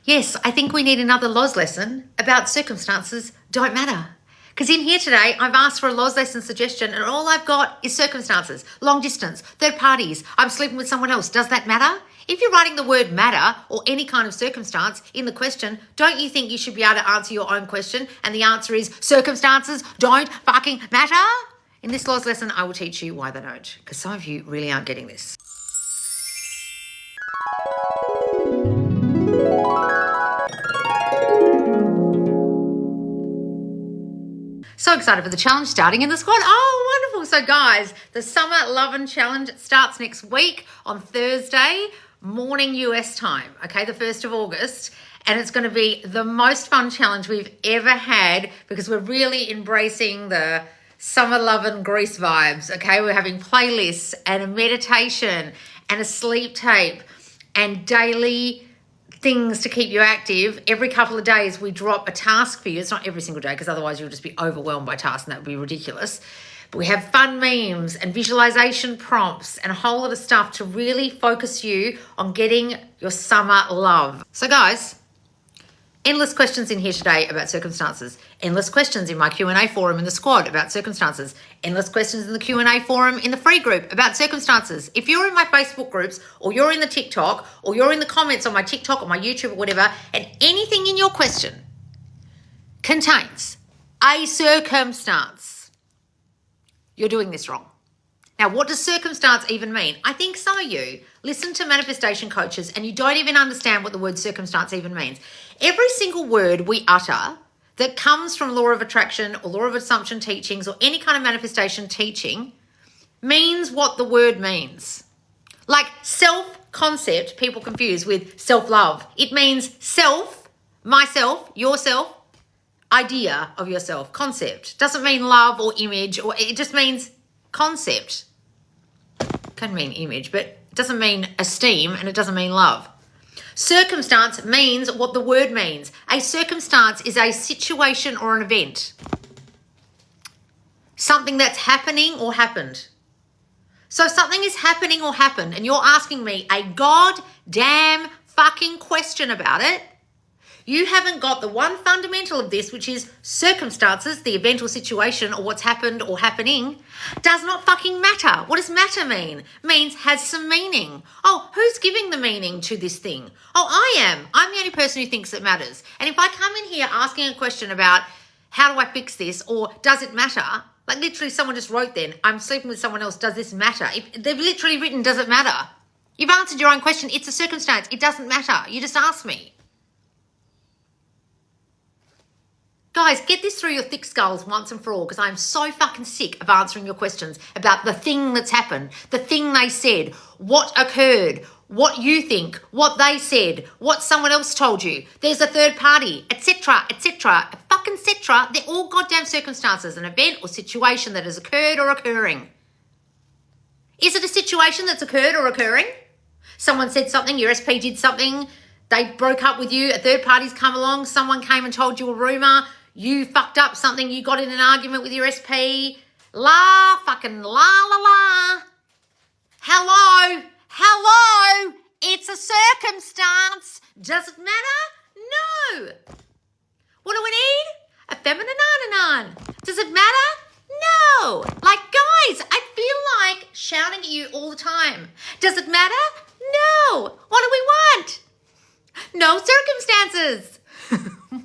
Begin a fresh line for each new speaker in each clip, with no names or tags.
Yes, I think we need another Loz lesson about circumstances don't matter. Because in here today, I've asked for a Loz lesson suggestion and all I've got is circumstances, long distance, third parties, I'm sleeping with someone else. Does that matter? If you're writing the word matter or any kind of circumstance in the question, don't you think you should be able to answer your own question? And the answer is circumstances don't fucking matter? In this Loz lesson, I will teach you why they don't, because some of you really aren't getting this. So excited for the challenge starting in the squad. Oh, wonderful. So guys, the Summer Lovin' Challenge starts next week on Thursday morning US time, okay, the 1st of August. And it's going to be the most fun challenge we've ever had because we're really embracing the Summer Lovin' Grease vibes, okay? We're having playlists and a meditation and a sleep tape and daily things to keep you active. Every couple of days we drop a task for you. It's not every single day because otherwise you'll just be overwhelmed by tasks and that would be ridiculous. But we have fun memes and visualization prompts and a whole lot of stuff to really focus you on getting your summer love. So guys, endless questions in here today about circumstances. Endless questions in my Q&A forum in the squad about circumstances. Endless questions in the Q&A forum in the free group about circumstances. If you're in my Facebook groups or you're in the TikTok or you're in the comments on my TikTok or my YouTube or whatever, and anything in your question contains a circumstance, you're doing this wrong. Now, what does circumstance even mean? I think some of you listen to manifestation coaches and you don't even understand what the word circumstance even means. Every single word we utter that comes from law of attraction or law of assumption teachings or any kind of manifestation teaching means what the word means. Like self-concept, people confuse with self-love. It means self, myself, yourself, idea of yourself, concept. Doesn't mean love or image, or it just means concept. Can mean image, but it doesn't mean esteem and it doesn't mean love. Circumstance means what the word means. A circumstance is a situation or an event. Something that's happening or happened. So something is happening or happened and you're asking me a goddamn fucking question about it. You haven't got the one fundamental of this, which is circumstances, the event or situation or what's happened or happening, does not fucking matter. What does matter mean? Means has some meaning. Oh, who's giving the meaning to this thing? Oh, I am. I'm the only person who thinks it matters. And if I come in here asking a question about how do I fix this or does it matter, like literally someone just wrote then, I'm sleeping with someone else, does this matter? If they've literally written, does it matter? You've answered your own question. It's a circumstance. It doesn't matter. You just asked me. Guys, get this through your thick skulls once and for all because I'm so fucking sick of answering your questions about the thing that's happened, the thing they said, what occurred, what you think, what they said, what someone else told you. There's a third party, etc., etc., fucking etc. They're all goddamn circumstances, an event or situation that has occurred or occurring. Is it a situation that's occurred or occurring? Someone said something, your SP did something, they broke up with you, a third party's come along, someone came and told you a rumor, you fucked up something, you got in an argument with your SP. La, fucking la, la, la. Hello, hello, it's a circumstance. Does it matter? No. What do we need? A feminine nine. Does it matter? No. Like, guys, I feel like shouting at you all the time. Does it matter? No. What do we want? No circumstances.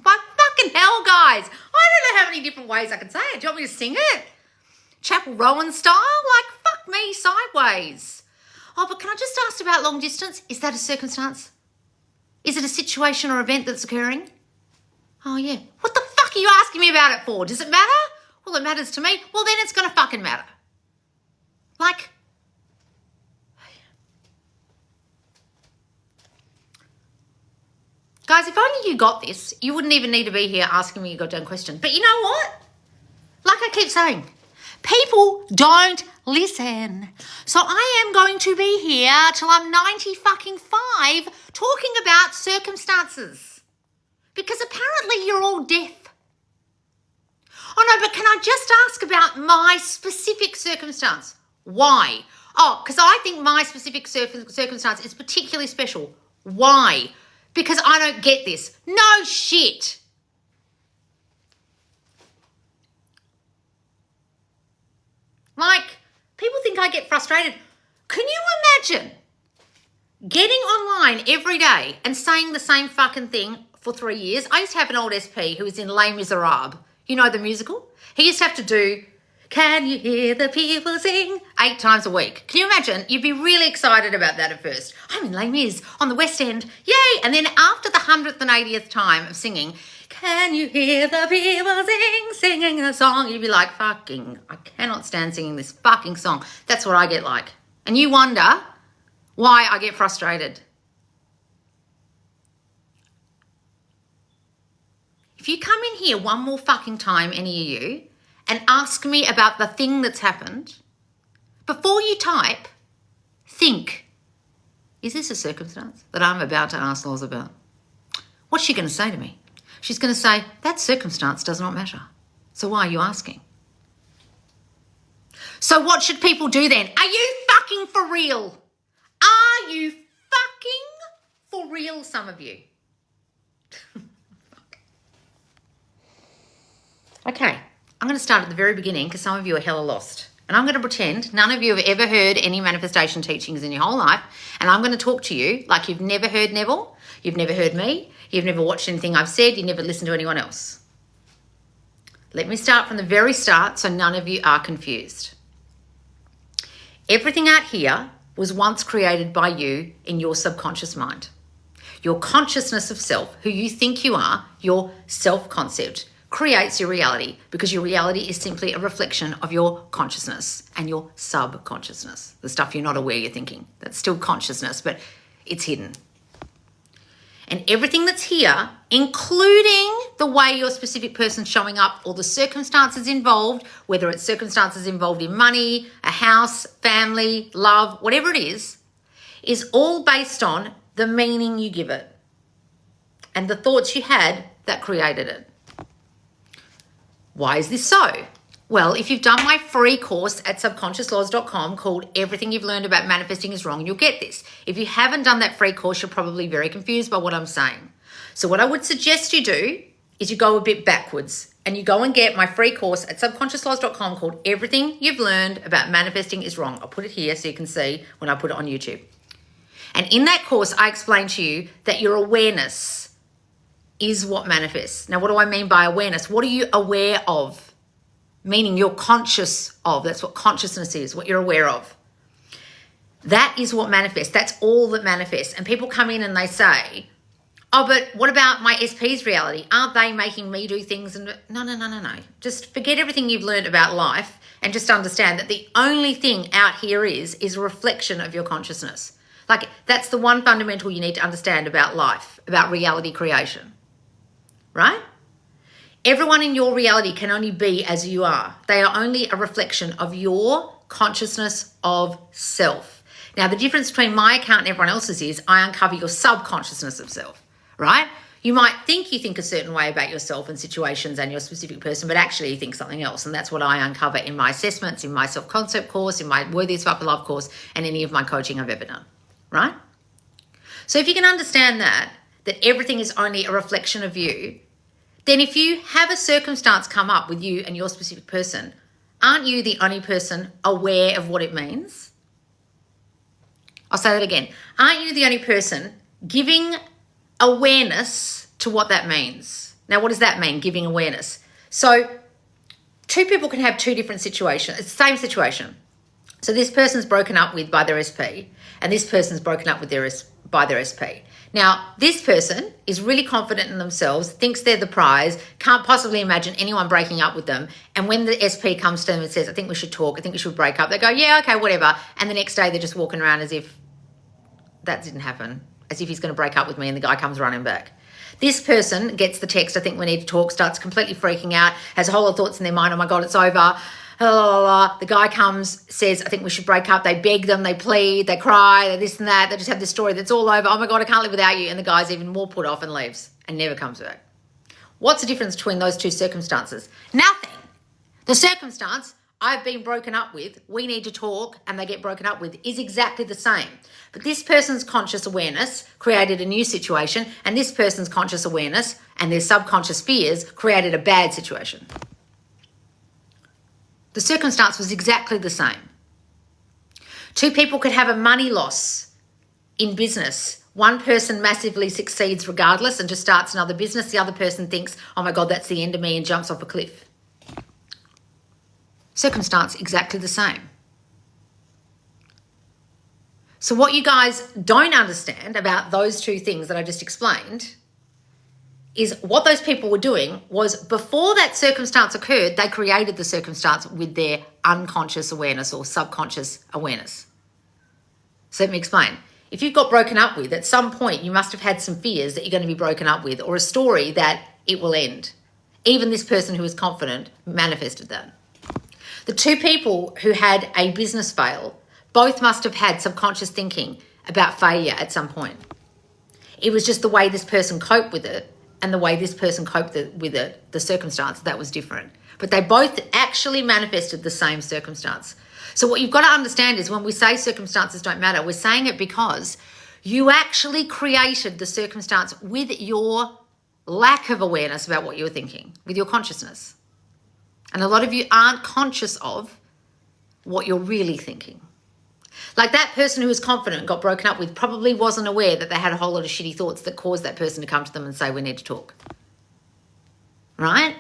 What fucking hell, guys? I don't know how many different ways I can say it. Do you want me to sing it? Chapel Rowan style? Like, fuck me sideways. Oh, but can I just ask about long distance? Is that a circumstance? Is it a situation or event that's occurring? Oh, yeah. What the fuck are you asking me about it for? Does it matter? Well, it matters to me. Well, then it's going to fucking matter. Like, guys, if only you got this, you wouldn't even need to be here asking me a goddamn question. But you know what? Like I keep saying, people don't listen. So I am going to be here till I'm 90 fucking 5 talking about circumstances. Because apparently you're all deaf. Oh no, but can I just ask about my specific circumstance? Why? Oh, because I think my specific circumstance is particularly special. Why? because I don't get this. No shit. Like, people think I get frustrated. Can you imagine getting online every day and saying the same fucking thing for 3 years? I used to have an old SP who was in Les Miserables. You know the musical? He used to have to do, can you hear the people sing? 8 times a week. Can you imagine? You'd be really excited about that at first. I'm in Les Mis on the West End. Yay! And then after the 100th and 80th time of singing, can you hear the people singing a song? You'd be like, fucking, I cannot stand singing this fucking song. That's what I get like. And you wonder why I get frustrated. If you come in here one more fucking time, any of you, and ask me about the thing that's happened, before you type, think, is this a circumstance that I'm about to ask Loz about? What's she going to say to me? She's going to say, that circumstance does not matter. So why are you asking? So what should people do then? Are you fucking for real? Are you fucking for real, some of you? Okay, I'm going to start at the very beginning because some of you are hella lost. And I'm going to pretend none of you have ever heard any manifestation teachings in your whole life. And I'm going to talk to you like you've never heard Neville, you've never heard me, you've never watched anything I've said, you've never listened to anyone else. Let me start from the very start so none of you are confused. Everything out here was once created by you in your subconscious mind. Your consciousness of self, who you think you are, your self-concept, creates your reality because your reality is simply a reflection of your consciousness and your subconsciousness, the stuff you're not aware you're thinking. That's still consciousness, but it's hidden. And everything that's here, including the way your specific person's showing up or the circumstances involved, whether it's circumstances involved in money, a house, family, love, whatever it is all based on the meaning you give it and the thoughts you had that created it. Why is this so? Well, if you've done my free course at subconsciousloz.com called Everything You've Learned About Manifesting is Wrong, you'll get this. If you haven't done that free course, you're probably very confused by what I'm saying. So what I would suggest you do is you go a bit backwards and you go and get my free course at subconsciousloz.com called Everything You've Learned About Manifesting is Wrong. I'll put it here so you can see when I put it on YouTube. And in that course, I explain to you that your awareness is what manifests. Now, what do I mean by awareness? What are you aware of? Meaning you're conscious of. That's what consciousness is, what you're aware of. That is what manifests. That's all that manifests. And people come in and they say, oh, but what about my SP's reality? Aren't they making me do things? And no. Just forget everything you've learned about life and just understand that the only thing out here is a reflection of your consciousness. Like, that's the one fundamental you need to understand about life, about reality creation. Right? Everyone in your reality can only be as you are. They are only a reflection of your consciousness of self. Now, the difference between my account and everyone else's is I uncover your subconsciousness of self, right? You might think you think a certain way about yourself and situations and your specific person, but actually you think something else. And that's what I uncover in my assessments, in my self-concept course, in my Worthy as Fuck with Love course, and any of my coaching I've ever done, right? So if you can understand that everything is only a reflection of you, then if you have a circumstance come up with you and your specific person, aren't you the only person aware of what it means? I'll say that again. Aren't you the only person giving awareness to what that means? Now, what does that mean, giving awareness? So two people can have two different situations. It's the same situation. So this person's broken up with by their SP and this person's broken up with by their SP. Now, this person is really confident in themselves, thinks they're the prize, can't possibly imagine anyone breaking up with them. And when the SP comes to them and says, I think we should talk, I think we should break up, they go, yeah, okay, whatever. And the next day they're just walking around as if that didn't happen, as if he's going to break up with me and the guy comes running back. This person gets the text, I think we need to talk, starts completely freaking out, has a whole lot of thoughts in their mind, oh my God, it's over. The guy comes, says, I think we should break up. They beg them, they plead, they cry, they this and that. They just have this story that's all over. Oh my God, I can't live without you. And the guy's even more put off and leaves and never comes back. What's the difference between those two circumstances? Nothing. The circumstance, I've been broken up with, we need to talk, and they get broken up with, is exactly the same. But this person's conscious awareness created a new situation, and this person's conscious awareness and their subconscious fears created a bad situation. The circumstance was exactly the same. Two people could have a money loss in business. One person massively succeeds regardless and just starts another business. The other person thinks, oh my God, that's the end of me, and jumps off a cliff. Circumstance exactly the same. So what you guys don't understand about those two things that I just explained is what those people were doing was before that circumstance occurred, they created the circumstance with their unconscious awareness or subconscious awareness. So let me explain. If you've got broken up with, at some point you must have had some fears that you're going to be broken up with, or a story that it will end. Even this person who was confident manifested that. The two people who had a business fail both must have had subconscious thinking about failure at some point. It was just the way this person coped with it and the way this person coped with it, the circumstance, that was different. But they both actually manifested the same circumstance. So what you've got to understand is when we say circumstances don't matter, we're saying it because you actually created the circumstance with your lack of awareness about what you were thinking, with your consciousness. And a lot of you aren't conscious of what you're really thinking. Like that person who was confident and got broken up with probably wasn't aware that they had a whole lot of shitty thoughts that caused that person to come to them and say, we need to talk. Right?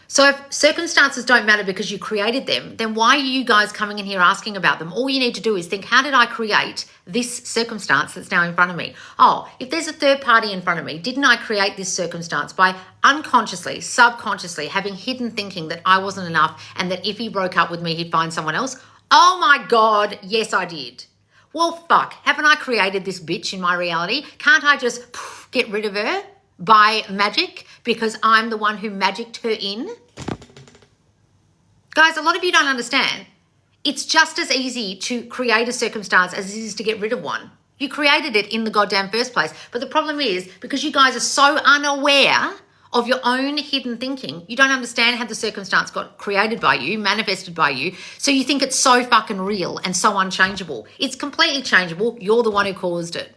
So if circumstances don't matter because you created them, then why are you guys coming in here asking about them? All you need to do is think, how did I create this circumstance that's now in front of me? Oh, if there's a third party in front of me, didn't I create this circumstance by unconsciously, subconsciously having hidden thinking that I wasn't enough and that if he broke up with me, he'd find someone else? Oh my God, yes, I did. Well, fuck, haven't I created this bitch in my reality? Can't I just get rid of her by magic because I'm the one who magicked her in? Guys, a lot of you don't understand. It's just as easy to create a circumstance as it is to get rid of one. You created it in the goddamn first place. But the problem is, because you guys are so unaware of your own hidden thinking, you don't understand how the circumstance got created by you, manifested by you, so you think it's so fucking real and so unchangeable. It's completely changeable. You're the one who caused it.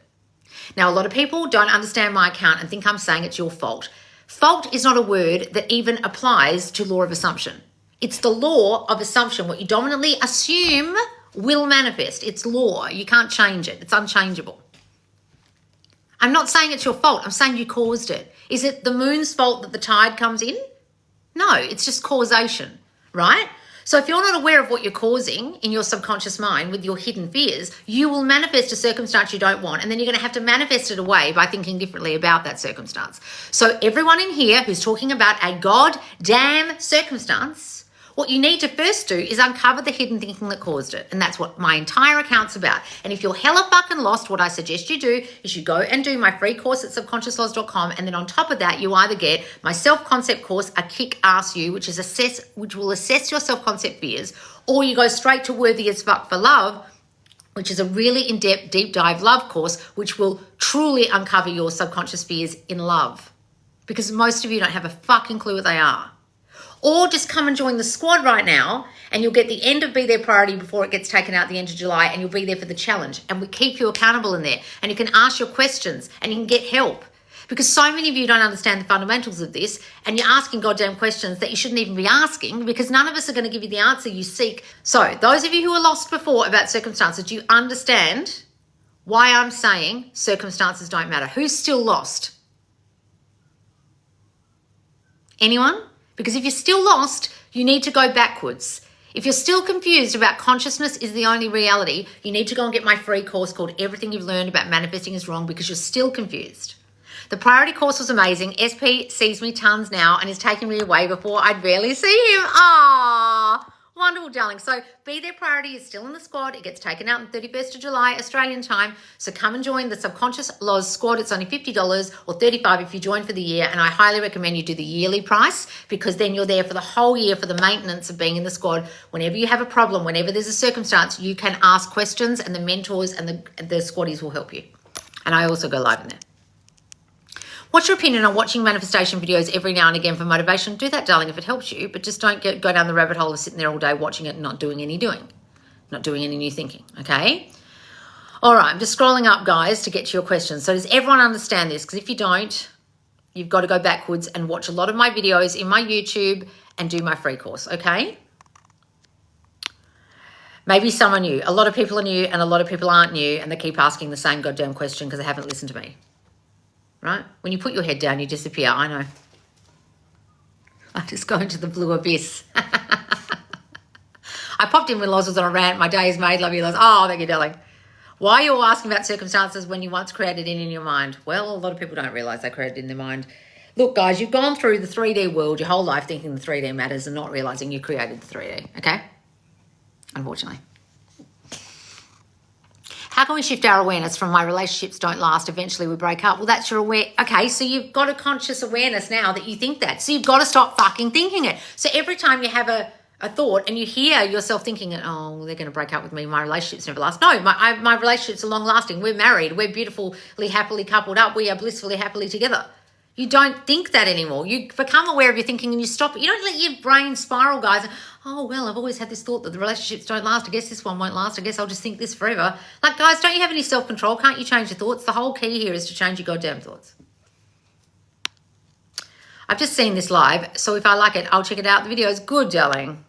Now, a lot of people don't understand my account and think I'm saying it's your fault. Fault is not a word that even applies to law of assumption. It's the law of assumption. What you dominantly assume will manifest. It's law. You can't change it. It's unchangeable. I'm not saying it's your fault. I'm saying you caused it. Is it the moon's fault that the tide comes in? No, it's just causation, right? So if you're not aware of what you're causing in your subconscious mind with your hidden fears, you will manifest a circumstance you don't want, and then you're going to have to manifest it away by thinking differently about that circumstance. So everyone in here who's talking about a goddamn circumstance, what you need to first do is uncover the hidden thinking that caused it. And that's what my entire account's about. And if you're hella fucking lost, what I suggest you do is you go and do my free course at subconsciousloz.com. And then on top of that, you either get my self-concept course, A Kick Ass You, which will assess your self-concept fears, or you go straight to Worthy as Fuck for Love, which is a really in-depth, deep dive love course, which will truly uncover your subconscious fears in love. Because most of you don't have a fucking clue what they are. Or just come and join the squad right now and you'll get the end of Be There Priority before it gets taken out at the end of July, and you'll be there for the challenge. And we keep you accountable in there, and you can ask your questions and you can get help. Because so many of you don't understand the fundamentals of this, and you're asking goddamn questions that you shouldn't even be asking, because none of us are going to give you the answer you seek. So those of you who were lost before about circumstances, do you understand why I'm saying circumstances don't matter? Who's still lost? Anyone? Because if you're still lost, you need to go backwards. If you're still confused about consciousness is the only reality, you need to go and get my free course called Everything You've Learned About Manifesting is Wrong, because you're still confused. The priority course was amazing. SP sees me tons now and is taking me away before I'd barely see him. Ah, wonderful, darling. So Be There Priority is still in the squad. It gets taken out on 31st of July, Australian time. So come and join the Subconscious Loz squad. It's only $50 or $35 if you join for the year. And I highly recommend you do the yearly price, because then you're there for the whole year for the maintenance of being in the squad. Whenever you have a problem, whenever there's a circumstance, you can ask questions and the mentors and the squaddies will help you. And I also go live in there. What's your opinion on watching manifestation videos every now and again for motivation? Do that, darling, if it helps you, but just don't go down the rabbit hole of sitting there all day watching it and not doing any new thinking, okay? All right, I'm just scrolling up, guys, to get to your questions. So does everyone understand this? Because if you don't, you've got to go backwards and watch a lot of my videos in my YouTube and do my free course, okay? Maybe some are new. A lot of people are new and a lot of people aren't new, and they keep asking the same goddamn question because they haven't listened to me, right? When you put your head down, you disappear. I know. I just go into the blue abyss. I popped in when Loz was on a rant. My day is made. Love you, Loz. Oh, thank you, darling. Why are you all asking about circumstances when you once created it in your mind? Well, a lot of people don't realise they created it in their mind. Look, guys, you've gone through the 3D world your whole life thinking the 3D matters and not realising you created the 3D, okay? Unfortunately. How can we shift our awareness from my relationships don't last, eventually we break up? Well, that's your okay, so you've got a conscious awareness now that you think that. So you've got to stop fucking thinking it. So every time you have a thought and you hear yourself thinking, oh, they're going to break up with me, my relationships never last. No, my relationships are long lasting. We're married. We're beautifully, happily coupled up. We are blissfully, happily together. You don't think that anymore. You become aware of your thinking and you stop it. You don't let your brain spiral, guys. Oh, well, I've always had this thought that the relationships don't last. I guess this one won't last. I guess I'll just think this forever. Like, guys, don't you have any self-control? Can't you change your thoughts? The whole key here is to change your goddamn thoughts. I've just seen this live, so if I like it, I'll check it out. The video is good, darling.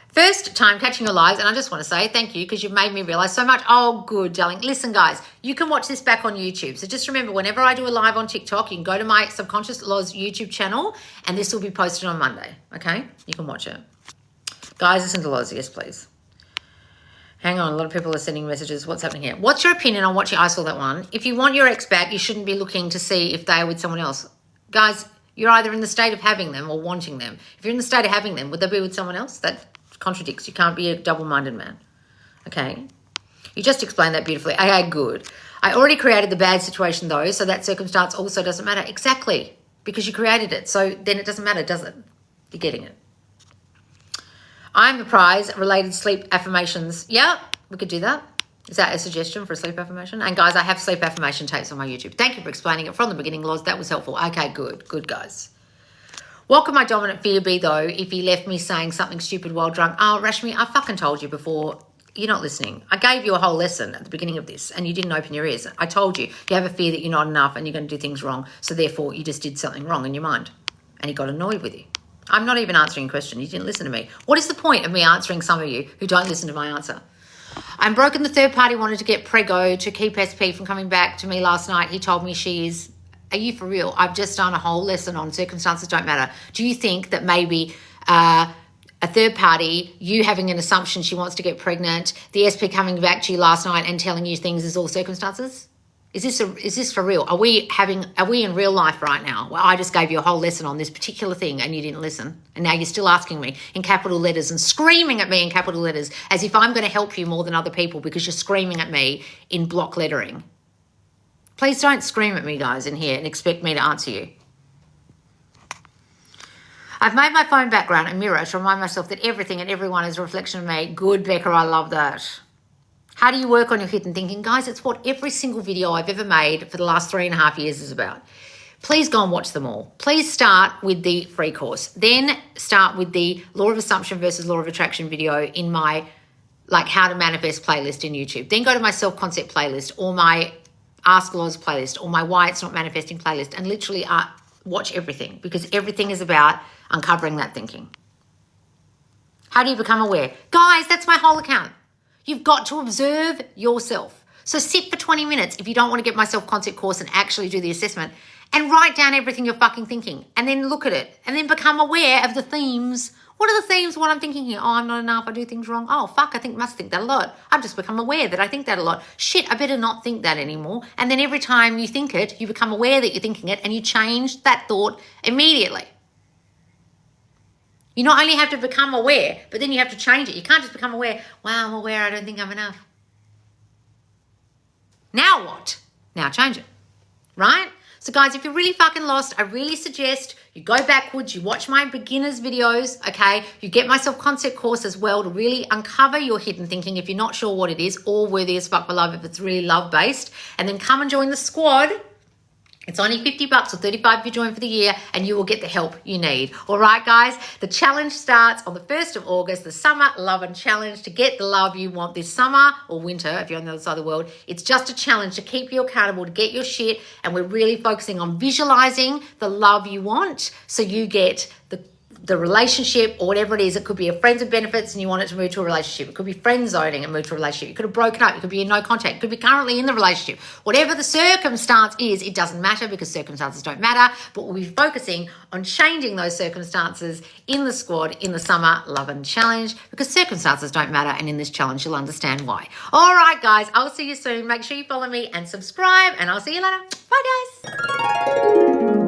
First time catching your lives, and I just want to say thank you because you've made me realise so much. Oh, good, darling. Listen, guys, you can watch this back on YouTube. So just remember, whenever I do a live on TikTok, you can go to my Subconscious Loz YouTube channel, and this will be posted on Monday, okay? You can watch it. Guys, listen to Loz, yes, please. Hang on, a lot of people are sending messages. What's happening here? What's your opinion on watching I Saw That One? If you want your ex back, you shouldn't be looking to see if they are with someone else. Guys, you're either in the state of having them or wanting them. If you're in the state of having them, would they be with someone else? That contradicts. You can't be a double-minded man. Okay? You just explained that beautifully. Okay, good. I already created the bad situation, though, so that circumstance also doesn't matter. Exactly. Because you created it. So then it doesn't matter, does it? You're getting it. I'm the prize. Related sleep affirmations. Yeah, we could do that. Is that a suggestion for a sleep affirmation? And, guys, I have sleep affirmation tapes on my YouTube. Thank you for explaining it from the beginning, Loz. That was helpful. Okay, good. Good, guys. What could my dominant fear be, though, if he left me saying something stupid while drunk? Oh, Rashmi, I fucking told you before. You're not listening. I gave you a whole lesson at the beginning of this, and you didn't open your ears. I told you have a fear that you're not enough and you're going to do things wrong, so therefore you just did something wrong in your mind, and he got annoyed with you. I'm not even answering a question. You didn't listen to me. What is the point of me answering some of you who don't listen to my answer? I'm broken. The third party wanted to get prego to keep SP from coming back to me last night. He told me she is... Are you for real? I've just done a whole lesson on circumstances don't matter. Do you think that maybe a third party, you having an assumption she wants to get pregnant, the SP coming back to you last night and telling you things is all circumstances? Is this for real? Are we in real life right now? Well, I just gave you a whole lesson on this particular thing and you didn't listen. And now you're still asking me in capital letters and screaming at me in capital letters as if I'm going to help you more than other people because you're screaming at me in block lettering. Please don't scream at me, guys, in here and expect me to answer you. I've made my phone background a mirror to remind myself that everything and everyone is a reflection of me. Good, Becca, I love that. How do you work on your hidden thinking? Guys, it's what every single video I've ever made for the last 3.5 years is about. Please go and watch them all. Please start with the free course. Then start with the law of assumption versus law of attraction video in my how to manifest playlist in YouTube. Then go to my self-concept playlist or my Ask Loz playlist or my Why It's Not Manifesting playlist and literally watch everything because everything is about uncovering that thinking. How do you become aware? Guys, that's my whole account. You've got to observe yourself. So sit for 20 minutes if you don't want to get my self-concept course and actually do the assessment and write down everything you're fucking thinking and then look at it and then become aware of the themes. What are the themes? What I'm thinking here? Oh, I'm not enough. I do things wrong. Oh, fuck, must think that a lot. I've just become aware that I think that a lot. Shit, I better not think that anymore. And then every time you think it, you become aware that you're thinking it and you change that thought immediately. You not only have to become aware, but then you have to change it. You can't just become aware. Wow, I'm aware. I don't think I'm enough. Now what? Now change it, right? So guys, if you're really fucking lost, I really suggest you go backwards, you watch my beginners videos, okay? You get my self-concept course as well to really uncover your hidden thinking if you're not sure what it is, or worthy as fuck for love if it's really love-based. And then come and join the squad It's only $50 or $35 if you join for the year, and you will get the help you need. All right, guys? The challenge starts on the 1st of August, the Summer Lovin' Challenge, to get the love you want this summer or winter if you're on the other side of the world. It's just a challenge to keep you accountable, to get your shit, and we're really focusing on visualizing the love you want so you get the relationship or whatever it is. It could be a friends with benefits and you want it to move to a relationship. It could be friend zoning and move to a relationship. You could have broken up. You could be in no contact. You could be currently in the relationship. Whatever the circumstance is, it doesn't matter because circumstances don't matter. But we'll be focusing on changing those circumstances in the squad in the Summer Lovin' Challenge because circumstances don't matter. And in this challenge, you'll understand why. All right, guys, I'll see you soon. Make sure you follow me and subscribe, and I'll see you later. Bye, guys.